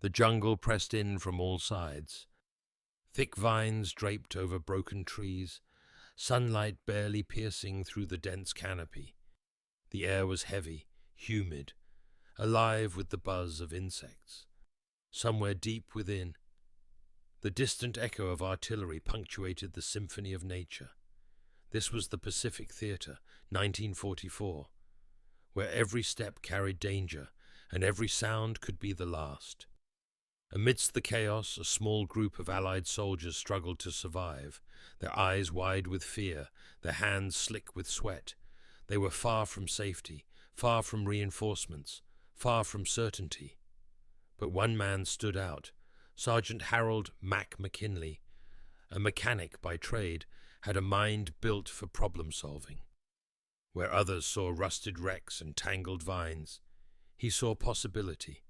The jungle pressed in from all sides. Thick vines draped over broken trees, sunlight barely piercing through the dense canopy. The air was heavy, humid, alive with the buzz of insects. Somewhere deep within, the distant echo of artillery punctuated the symphony of nature. This was the Pacific Theatre, 1944, where every step carried danger and every sound could be the last. Amidst the chaos, a small group of Allied soldiers struggled to survive, their eyes wide with fear, their hands slick with sweat. They were far from safety, far from reinforcements, far from certainty. But one man stood out. Sergeant Harold "Mac" McKinley, a mechanic by trade, had a mind built for problem-solving. Where others saw rusted wrecks and tangled vines, he saw possibility.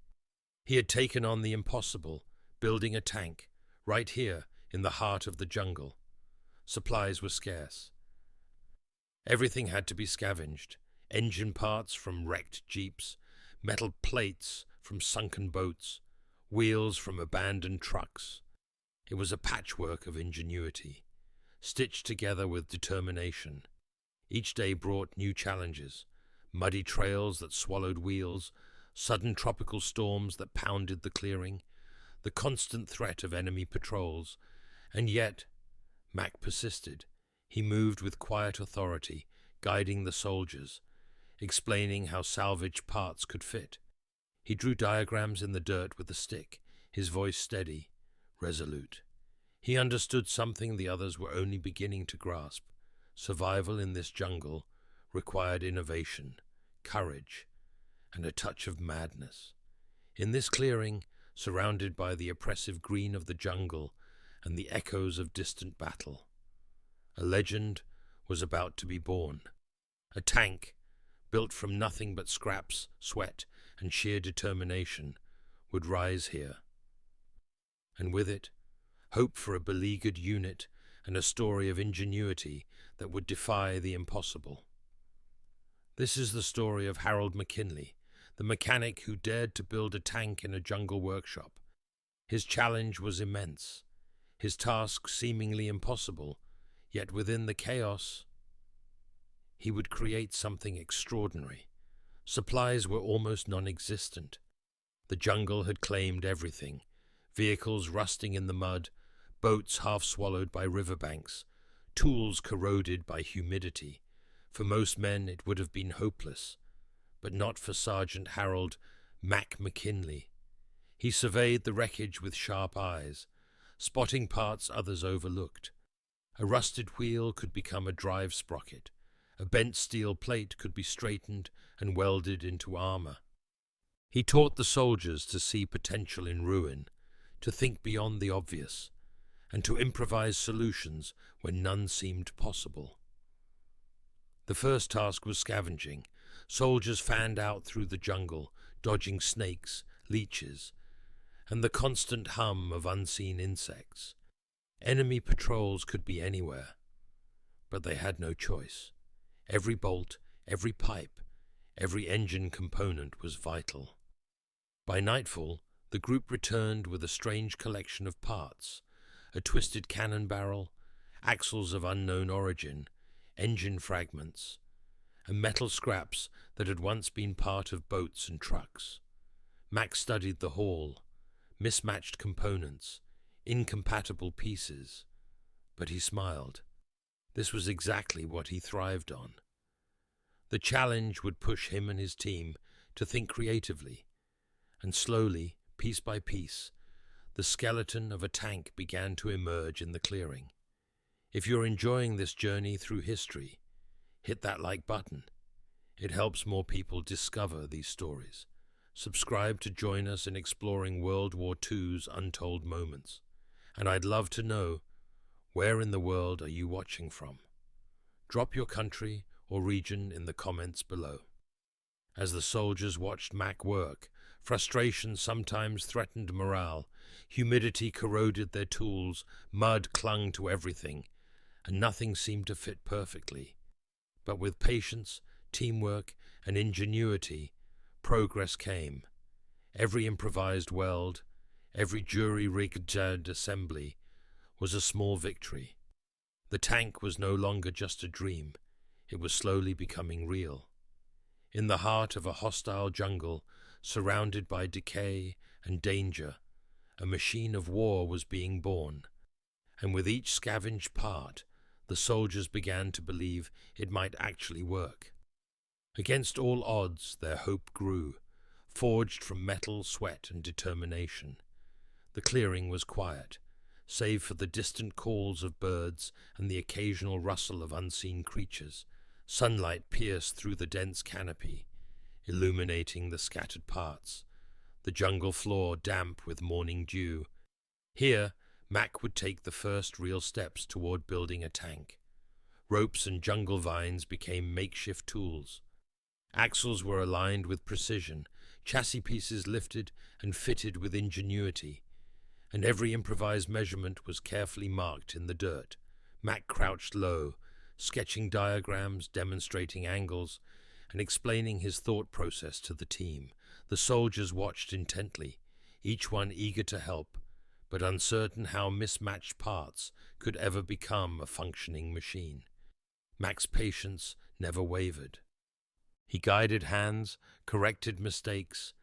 He had taken on the impossible, building a tank, right here in the heart of the jungle. Supplies were scarce. Everything had to be scavenged, engine parts from wrecked jeeps, metal plates from sunken boats, wheels from abandoned trucks. It was a patchwork of ingenuity, stitched together with determination. Each day brought new challenges, muddy trails that swallowed wheels, sudden tropical storms that pounded the clearing, the constant threat of enemy patrols. And yet, Mac persisted. He moved with quiet authority, guiding the soldiers, explaining how salvaged parts could fit. He drew diagrams in the dirt with a stick, his voice steady, resolute. He understood something the others were only beginning to grasp. Survival in this jungle required innovation, courage, and a touch of madness. In this clearing, surrounded by the oppressive green of the jungle and the echoes of distant battle, a legend was about to be born. A tank, built from nothing but scraps, sweat, and sheer determination, would rise here. And with it, hope for a beleaguered unit and a story of ingenuity that would defy the impossible. This is the story of Harold McKinley, the mechanic who dared to build a tank in a jungle workshop. His challenge was immense, his task seemingly impossible, yet within the chaos, he would create something extraordinary. Supplies were almost non-existent. The jungle had claimed everything, vehicles rusting in the mud, boats half swallowed by riverbanks, tools corroded by humidity. For most men it would have been hopeless, but not for Sergeant Harold "Mac" McKinley. He surveyed the wreckage with sharp eyes, spotting parts others overlooked. A rusted wheel could become a drive sprocket. A bent steel plate could be straightened and welded into armor. He taught the soldiers to see potential in ruin, to think beyond the obvious, and to improvise solutions when none seemed possible. The first task was scavenging. Soldiers fanned out through the jungle, dodging snakes, leeches, and the constant hum of unseen insects. Enemy patrols could be anywhere, but they had no choice. Every bolt, every pipe, every engine component was vital. By nightfall, the group returned with a strange collection of parts: a twisted cannon barrel, axles of unknown origin, engine fragments, and metal scraps that had once been part of boats and trucks. Mac studied the haul, mismatched components, incompatible pieces, but he smiled. This was exactly what he thrived on. The challenge would push him and his team to think creatively, and slowly, piece by piece, the skeleton of a tank began to emerge in the clearing. If you're enjoying this journey through history, hit that like button. It helps more people discover these stories. Subscribe to join us in exploring World War II's untold moments. And I'd love to know, where in the world are you watching from? Drop your country or region in the comments below. As the soldiers watched Mac work, frustration sometimes threatened morale. Humidity corroded their tools, mud clung to everything, and nothing seemed to fit perfectly. But with patience, teamwork, and ingenuity, progress came. Every improvised weld, every jury-rigged assembly was a small victory. The tank was no longer just a dream, it was slowly becoming real. In the heart of a hostile jungle, surrounded by decay and danger, a machine of war was being born, and with each scavenged part, the soldiers began to believe it might actually work. Against all odds, their hope grew, forged from metal, sweat, and determination. The clearing was quiet, save for the distant calls of birds and the occasional rustle of unseen creatures. Sunlight pierced through the dense canopy, illuminating the scattered parts, the jungle floor damp with morning dew. Here, Mac would take the first real steps toward building a tank. Ropes and jungle vines became makeshift tools. Axles were aligned with precision, chassis pieces lifted and fitted with ingenuity, and every improvised measurement was carefully marked in the dirt. Mac crouched low, sketching diagrams, demonstrating angles, and explaining his thought process to the team. The soldiers watched intently, each one eager to help, but uncertain how mismatched parts could ever become a functioning machine. Mac's patience never wavered. He guided hands, corrected mistakes,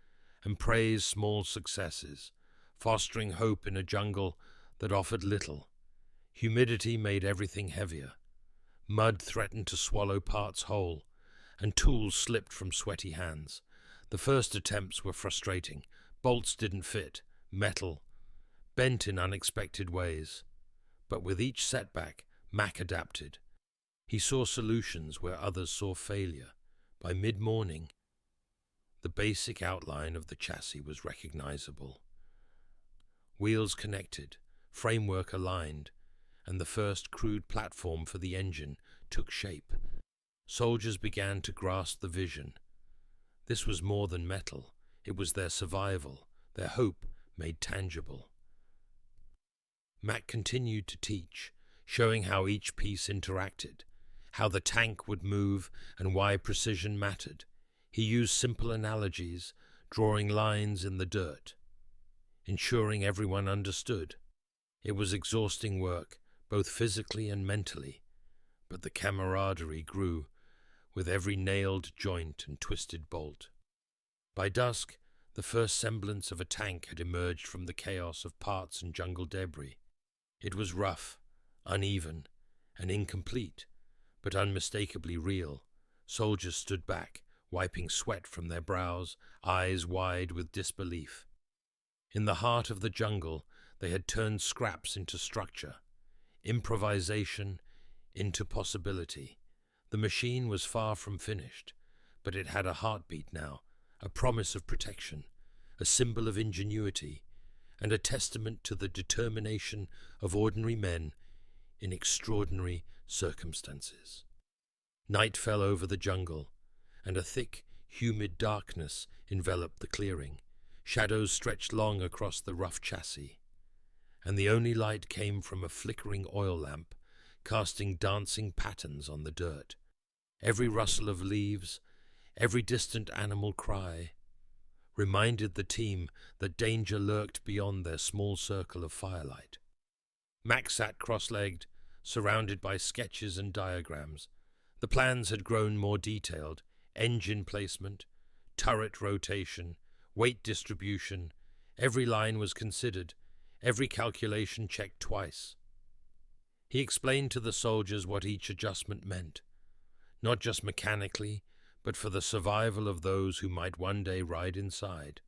and praised small successes, fostering hope in a jungle that offered little. Humidity made everything heavier. Mud threatened to swallow parts whole, and tools slipped from sweaty hands. The first attempts were frustrating. Bolts didn't fit, metal bent in unexpected ways. But with each setback, Mac adapted. He saw solutions where others saw failure. By mid-morning, the basic outline of the chassis was recognizable. Wheels connected, framework aligned, and the first crude platform for the engine took shape. Soldiers began to grasp the vision. This was more than metal. It was their survival, their hope made tangible. Mac continued to teach, showing how each piece interacted, how the tank would move, and why precision mattered. He used simple analogies, drawing lines in the dirt, ensuring everyone understood. It was exhausting work, both physically and mentally, but the camaraderie grew with every nailed joint and twisted bolt. By dusk, the first semblance of a tank had emerged from the chaos of parts and jungle debris. It was rough, uneven, and incomplete, but unmistakably real. Soldiers stood back, wiping sweat from their brows, eyes wide with disbelief. In the heart of the jungle, they had turned scraps into structure, improvisation into possibility. The machine was far from finished, but it had a heartbeat now, a promise of protection, a symbol of ingenuity, and a testament to the determination of ordinary men in extraordinary circumstances. Night fell over the jungle, and a thick, humid darkness enveloped the clearing. Shadows stretched long across the rough chassis, and the only light came from a flickering oil lamp, casting dancing patterns on the dirt. Every rustle of leaves, every distant animal cry, reminded the team that danger lurked beyond their small circle of firelight. Mac sat cross-legged, surrounded by sketches and diagrams. The plans had grown more detailed: engine placement, turret rotation, weight distribution. Every line was considered, every calculation checked twice. He explained to the soldiers what each adjustment meant, not just mechanically, but for the survival of those who might one day ride inside.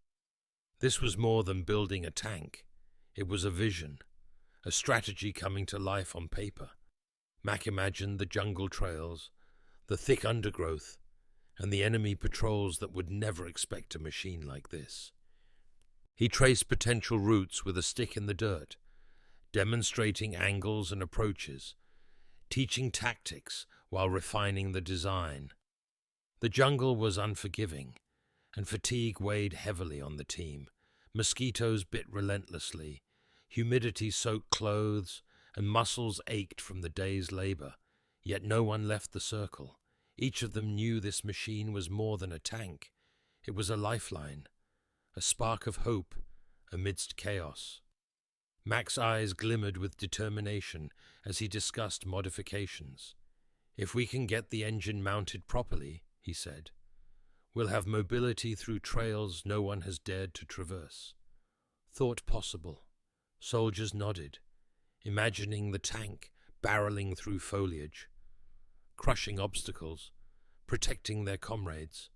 This was more than building a tank. It was a vision, a strategy coming to life on paper. Mac imagined the jungle trails, the thick undergrowth, and the enemy patrols that would never expect a machine like this. He traced potential routes with a stick in the dirt, demonstrating angles and approaches, teaching tactics while refining the design. The jungle was unforgiving, and fatigue weighed heavily on the team. Mosquitoes bit relentlessly, humidity soaked clothes, and muscles ached from the day's labor. Yet no one left the circle. Each of them knew this machine was more than a tank. It was a lifeline, a spark of hope, amidst chaos. Mac's eyes glimmered with determination as he discussed modifications. "If we can get the engine mounted properly," he said, "we'll have mobility through trails no one has dared to traverse." Thought possible. Soldiers nodded, imagining the tank barreling through foliage, crushing obstacles, protecting their comrades.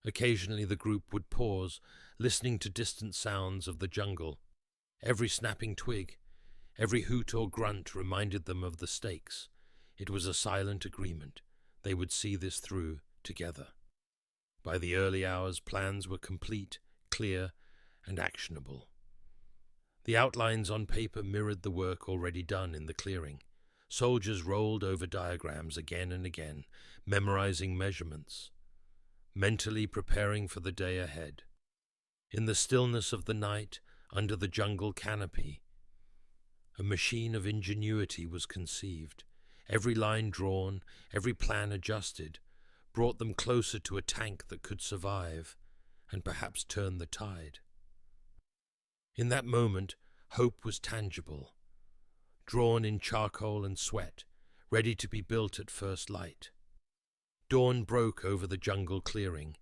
Occasionally the group would pause, listening to distant sounds of the jungle. Every snapping twig, every hoot or grunt reminded them of the stakes. It was a silent agreement. They would see this through together. By the early hours, plans were complete, clear, and actionable. The outlines on paper mirrored the work already done in the clearing. Soldiers rolled over diagrams again and again, memorizing measurements, mentally preparing for the day ahead. In the stillness of the night, under the jungle canopy, a machine of ingenuity was conceived. Every line drawn, every plan adjusted, brought them closer to a tank that could survive and perhaps turn the tide. In that moment, hope was tangible, drawn in charcoal and sweat, ready to be built at first light. Dawn broke over the jungle clearing,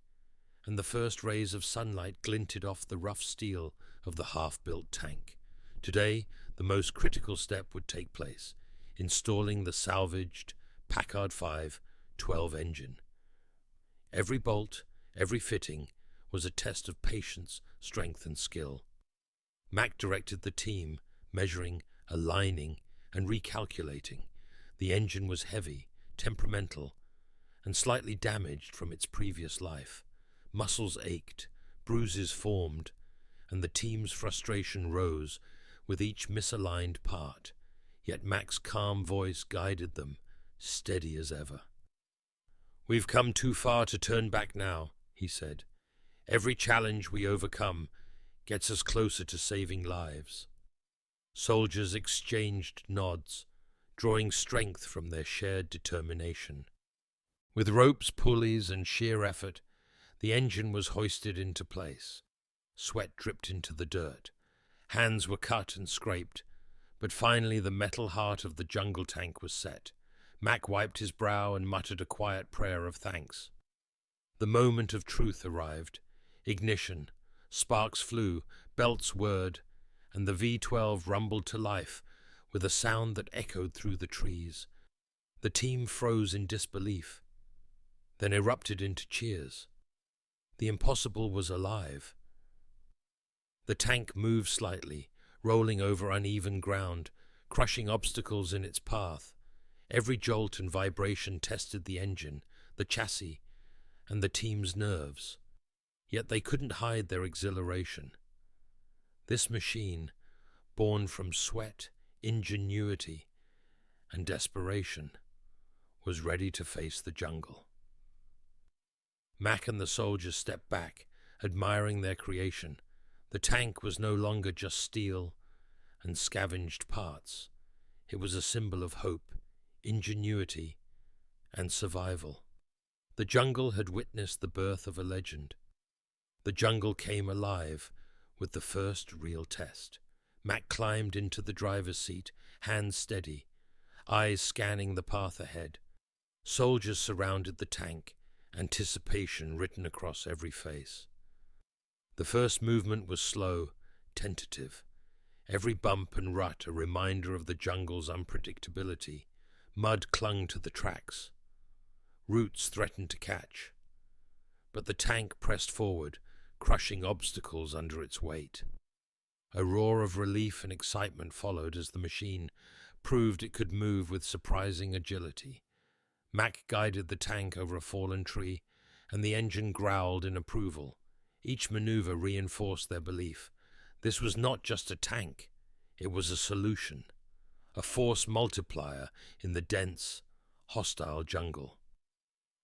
and the first rays of sunlight glinted off the rough steel of the half-built tank. Today, the most critical step would take place, installing the salvaged Packard 5 12 engine. Every bolt, every fitting, was a test of patience, strength, and skill. Mac directed the team, measuring, aligning, and recalculating. The engine was heavy, temperamental, and slightly damaged from its previous life. Muscles ached, bruises formed, and the team's frustration rose with each misaligned part. Yet Mac's calm voice guided them, steady as ever. "We've come too far to turn back now," he said. "Every challenge we overcome gets us closer to saving lives." Soldiers exchanged nods, drawing strength from their shared determination. With ropes, pulleys, and sheer effort, the engine was hoisted into place. Sweat dripped into the dirt. Hands were cut and scraped, but finally the metal heart of the jungle tank was set. Mac wiped his brow and muttered a quiet prayer of thanks. The moment of truth arrived. Ignition. Sparks flew, belts whirred, and the V-12 rumbled to life with a sound that echoed through the trees. The team froze in disbelief, then erupted into cheers. The impossible was alive. The tank moved slightly, rolling over uneven ground, crushing obstacles in its path. Every jolt and vibration tested the engine, the chassis, and the team's nerves. Yet they couldn't hide their exhilaration. This machine, born from sweat, ingenuity, and desperation, was ready to face the jungle. Mac and the soldiers stepped back, admiring their creation. The tank was no longer just steel and scavenged parts. It was a symbol of hope, ingenuity, and survival. The jungle had witnessed the birth of a legend. The jungle came alive with the first real test. Mac climbed into the driver's seat, hands steady, eyes scanning the path ahead. Soldiers surrounded the tank, anticipation written across every face. The first movement was slow, tentative. Every bump and rut a reminder of the jungle's unpredictability. Mud clung to the tracks. Roots threatened to catch. But the tank pressed forward, crushing obstacles under its weight. A roar of relief and excitement followed as the machine proved it could move with surprising agility. Mac guided the tank over a fallen tree, and the engine growled in approval. Each maneuver reinforced their belief. This was not just a tank, it was a solution, a force multiplier in the dense, hostile jungle.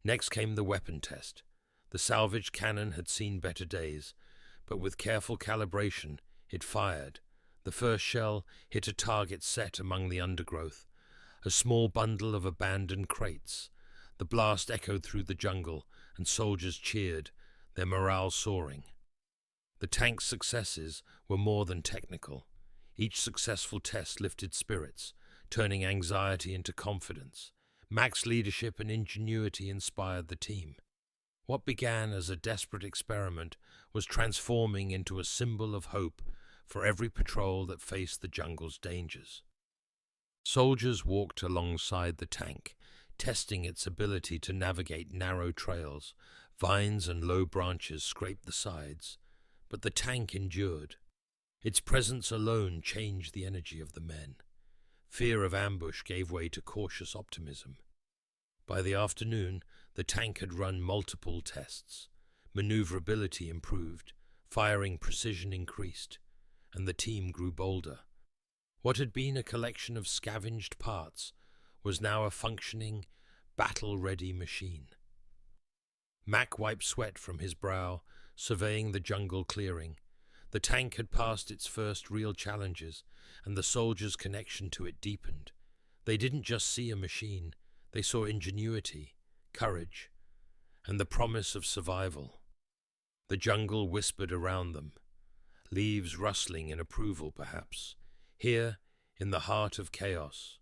Next came the weapon test. The salvage cannon had seen better days, but with careful calibration, it fired. The first shell hit a target set among the undergrowth, a small bundle of abandoned crates. The blast echoed through the jungle, and soldiers cheered, their morale soaring. The tank's successes were more than technical. Each successful test lifted spirits, turning anxiety into confidence. Mac's leadership and ingenuity inspired the team. What began as a desperate experiment was transforming into a symbol of hope for every patrol that faced the jungle's dangers. Soldiers walked alongside the tank, testing its ability to navigate narrow trails. Vines and low branches scraped the sides, but the tank endured. Its presence alone changed the energy of the men. Fear of ambush gave way to cautious optimism. By the afternoon, the tank had run multiple tests. Maneuverability improved, firing precision increased, and the team grew bolder. What had been a collection of scavenged parts was now a functioning, battle-ready machine. Mac wiped sweat from his brow, surveying the jungle clearing. The tank had passed its first real challenges, and the soldiers' connection to it deepened. They didn't just see a machine, they saw ingenuity, courage, and the promise of survival. The jungle whispered around them, leaves rustling in approval perhaps. Here, in the heart of chaos,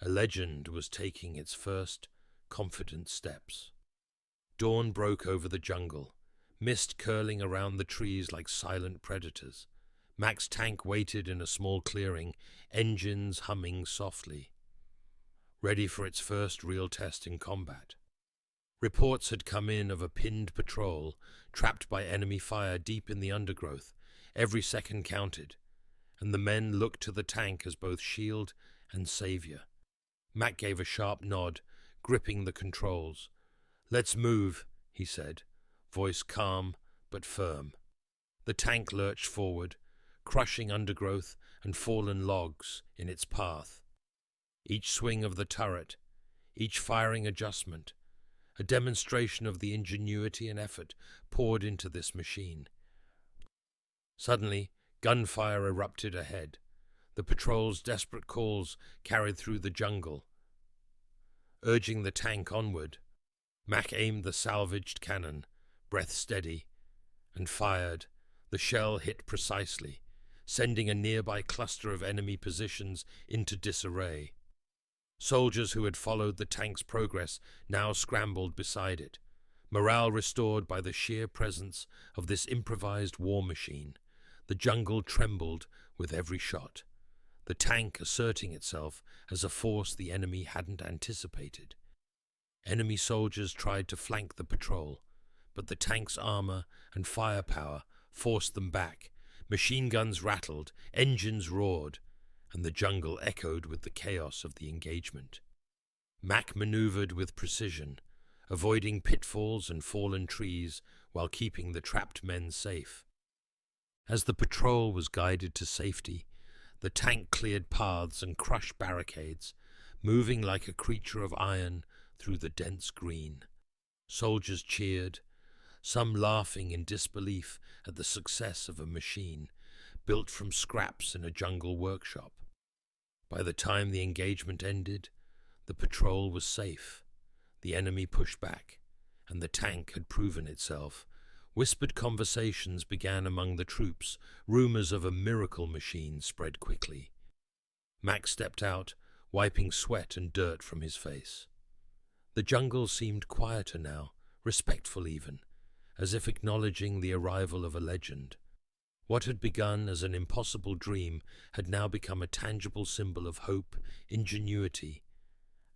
a legend was taking its first confident steps. Dawn broke over the jungle, mist curling around the trees like silent predators. Mac's tank waited in a small clearing, engines humming softly, ready for its first real test in combat. Reports had come in of a pinned patrol, trapped by enemy fire deep in the undergrowth. Every second counted, and the men looked to the tank as both shield and savior. Mac gave a sharp nod, gripping the controls. "Let's move," he said, voice calm but firm. The tank lurched forward, crushing undergrowth and fallen logs in its path. Each swing of the turret, each firing adjustment, a demonstration of the ingenuity and effort poured into this machine. Suddenly, gunfire erupted ahead. The patrol's desperate calls carried through the jungle, urging the tank onward. Mac aimed the salvaged cannon, breath steady, and fired. The shell hit precisely, sending a nearby cluster of enemy positions into disarray. Soldiers who had followed the tank's progress now scrambled beside it, morale restored by the sheer presence of this improvised war machine. The jungle trembled with every shot, the tank asserting itself as a force the enemy hadn't anticipated. Enemy soldiers tried to flank the patrol, but the tank's armor and firepower forced them back. Machine guns rattled, engines roared, and the jungle echoed with the chaos of the engagement. Mac maneuvered with precision, avoiding pitfalls and fallen trees while keeping the trapped men safe. As the patrol was guided to safety, the tank cleared paths and crushed barricades, moving like a creature of iron through the dense green. Soldiers cheered, some laughing in disbelief at the success of a machine built from scraps in a jungle workshop. By the time the engagement ended, the patrol was safe. The enemy pushed back, and the tank had proven itself. Whispered conversations began among the troops. Rumors of a miracle machine spread quickly. Mac stepped out, wiping sweat and dirt from his face. The jungle seemed quieter now, respectful even, as if acknowledging the arrival of a legend. What had begun as an impossible dream had now become a tangible symbol of hope, ingenuity,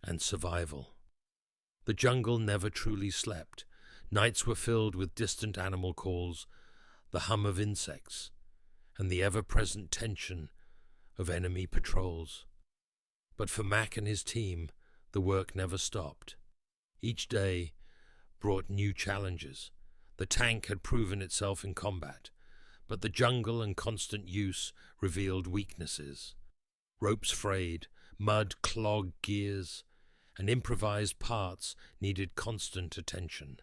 and survival. The jungle never truly slept. Nights were filled with distant animal calls, the hum of insects, and the ever-present tension of enemy patrols. But for Mac and his team, the work never stopped. Each day brought new challenges. The tank had proven itself in combat, but the jungle and constant use revealed weaknesses. Ropes frayed, mud clogged gears, and improvised parts needed constant attention.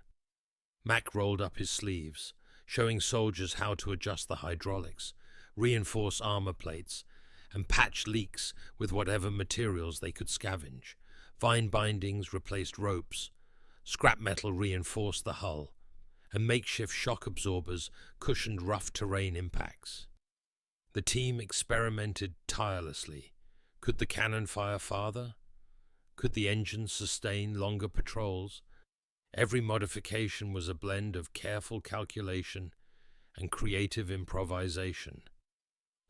Mac rolled up his sleeves, showing soldiers how to adjust the hydraulics, reinforce armor plates, and patch leaks with whatever materials they could scavenge. Vine bindings replaced ropes, scrap metal reinforced the hull, and makeshift shock absorbers cushioned rough terrain impacts. The team experimented tirelessly. Could the cannon fire farther? Could the engines sustain longer patrols? Every modification was a blend of careful calculation and creative improvisation.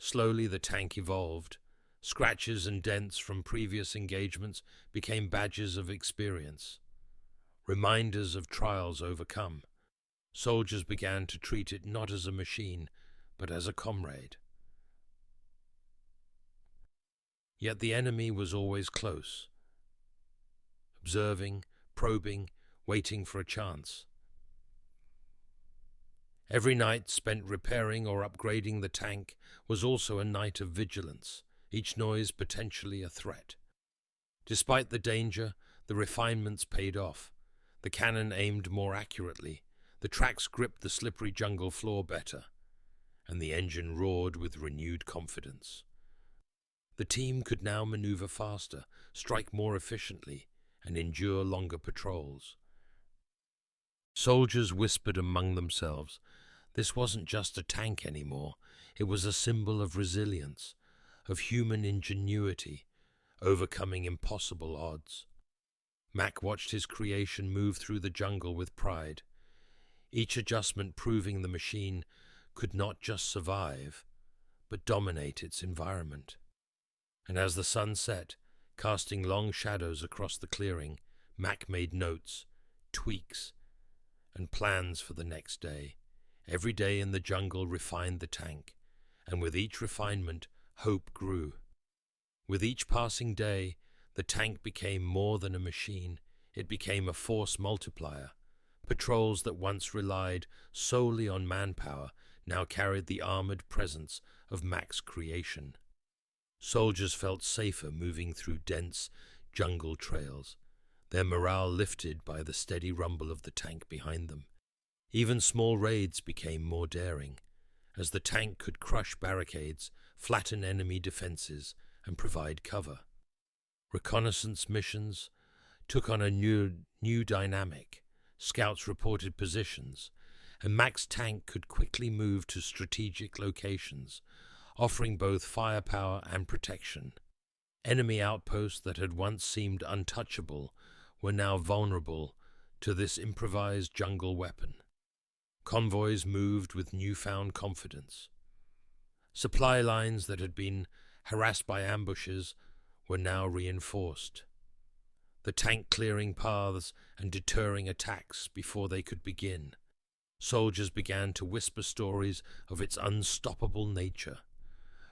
Slowly the tank evolved. Scratches and dents from previous engagements became badges of experience, reminders of trials overcome. Soldiers began to treat it not as a machine, but as a comrade. Yet the enemy was always close, observing, probing, waiting for a chance. Every night spent repairing or upgrading the tank was also a night of vigilance, each noise potentially a threat. Despite the danger, the refinements paid off. The cannon aimed more accurately, the tracks gripped the slippery jungle floor better, and the engine roared with renewed confidence. The team could now maneuver faster, strike more efficiently, and endure longer patrols. Soldiers whispered among themselves, this wasn't just a tank anymore, it was a symbol of resilience, of human ingenuity, overcoming impossible odds. Mac watched his creation move through the jungle with pride, each adjustment proving the machine could not just survive, but dominate its environment. And as the sun set, casting long shadows across the clearing, Mac made notes, tweaks, and plans for the next day. Every day in the jungle refined the tank, and with each refinement, hope grew. With each passing day, the tank became more than a machine. It became a force multiplier. Patrols that once relied solely on manpower now carried the armored presence of Mac's creation. Soldiers felt safer moving through dense jungle trails, their morale lifted by the steady rumble of the tank behind them. Even small raids became more daring, as the tank could crush barricades, flatten enemy defenses, and provide cover. Reconnaissance missions took on a new dynamic. Scouts reported positions, and Mac's tank could quickly move to strategic locations, offering both firepower and protection. Enemy outposts that had once seemed untouchable were now vulnerable to this improvised jungle weapon. Convoys moved with newfound confidence. Supply lines that had been harassed by ambushes were now reinforced, the tank clearing paths and deterring attacks before they could begin. Soldiers began to whisper stories of its unstoppable nature,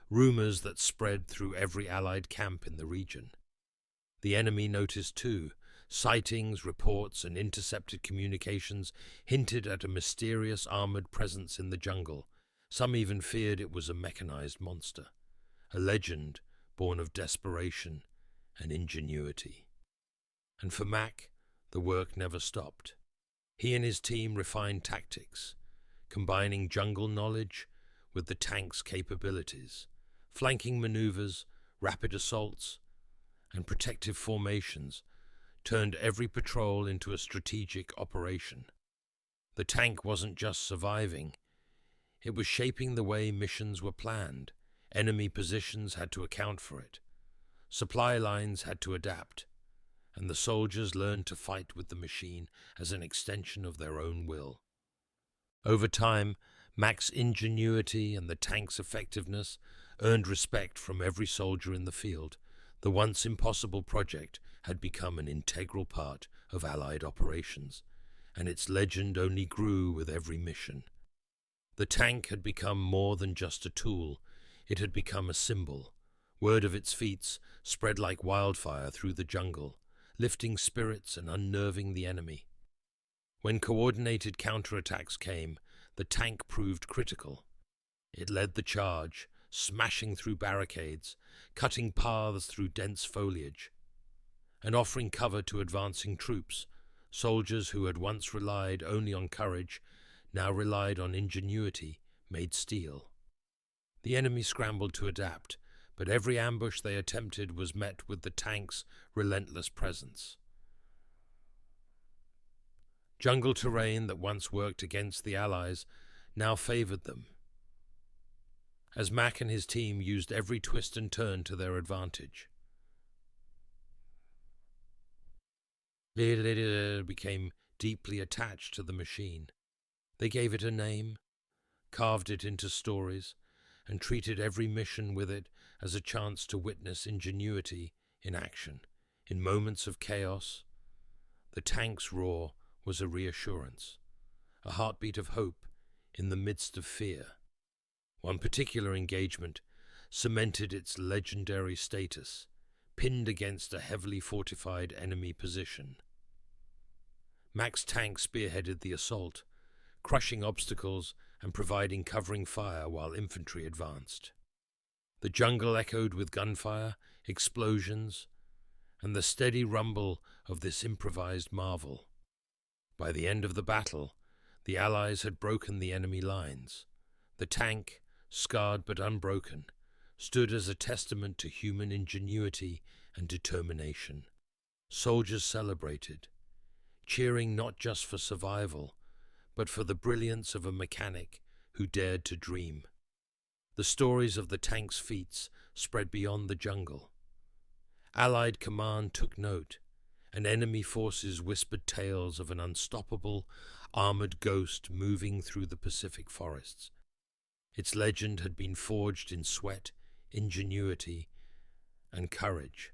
rumors that spread through every Allied camp in the region. The enemy noticed too. Sightings, reports, and intercepted communications hinted at a mysterious armored presence in the jungle. Some even feared it was a mechanized monster, a legend born of desperation and ingenuity. And for Mac, the work never stopped. He and his team refined tactics, combining jungle knowledge with the tank's capabilities, flanking maneuvers, rapid assaults, and protective formations turned every patrol into a strategic operation. The tank wasn't just surviving, it was shaping the way missions were planned. Enemy positions had to account for it. Supply lines had to adapt, and the soldiers learned to fight with the machine as an extension of their own will. Over time, Mac's ingenuity and the tank's effectiveness earned respect from every soldier in the field. The once impossible project had become an integral part of Allied operations, and its legend only grew with every mission. The tank had become more than just a tool, it had become a symbol. Word of its feats spread like wildfire through the jungle, lifting spirits and unnerving the enemy. When coordinated counterattacks came, the tank proved critical. It led the charge, smashing through barricades, cutting paths through dense foliage, and offering cover to advancing troops. Soldiers who had once relied only on courage now relied on ingenuity made steel. The enemy scrambled to adapt, but every ambush they attempted was met with the tank's relentless presence. Jungle terrain that once worked against the Allies now favored them, as Mac and his team used every twist and turn to their advantage. They became deeply attached to the machine. They gave it a name, carved it into stories, and treated every mission with it as a chance to witness ingenuity in action. In moments of chaos, the tank's roar was a reassurance, a heartbeat of hope in the midst of fear. One particular engagement cemented its legendary status, pinned against a heavily fortified enemy position. Mac's tank spearheaded the assault, crushing obstacles and providing covering fire while infantry advanced. The jungle echoed with gunfire, explosions, and the steady rumble of this improvised marvel. By the end of the battle, the Allies had broken the enemy lines. The tank, scarred but unbroken, stood as a testament to human ingenuity and determination. Soldiers celebrated, cheering not just for survival, but for the brilliance of a mechanic who dared to dream. The stories of the tank's feats spread beyond the jungle. Allied command took note, and enemy forces whispered tales of an unstoppable, armored ghost moving through the Pacific forests. Its legend had been forged in sweat, ingenuity, and courage.